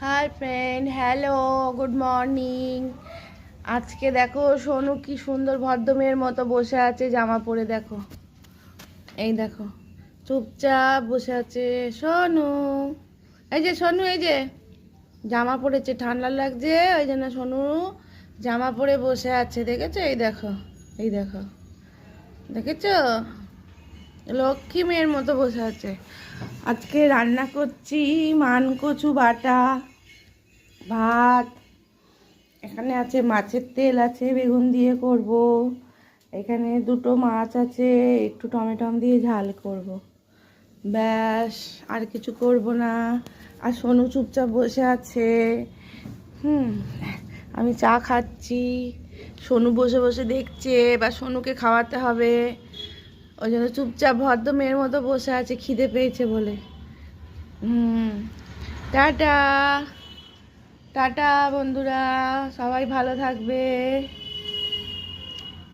Hi friend, hello, good morning. আজকে দেখো সোনু কি সুন্দর ভদ্রমেয়ের মতো বসে আছে, জামা পরে দেখো। এই দেখো, চুপচাপ বসে আছে সোনু। এই যে সোনু, এই যে জামা পরেছে, ঠান্ডা লাগছে ওই জন্য সোনু জামা পরে বসে আছে, দেখেছো? এই দেখো, এই দেখো, দেখেছো? লক্ষ্মী মেয়ের মতো বসে আছে। আজকে রান্না করছি মান কচু বাটা, ভাত, এখানে আছে মাছের তেল আছে, বেগুন দিয়ে করব। এখানে দুটো মাছ আছে, একটু টমেটো দিয়ে ঝাল করব। ব্যাস, আর কিছু করব না। আর সোনু চুপচাপ বসে আছে। হুম, আমি চা খাচ্ছি, সোনু বসে বসে দেখছে, এবার সোনুকে খাওয়াতে হবে। ওই জন্য চুপচাপ ভদ্র মেয়ের মতো বসে আছে, খিদে পেয়েছে বলে। হুম, টাটা। টাটা বন্ধুরা, সবাই ভালো থাকবে।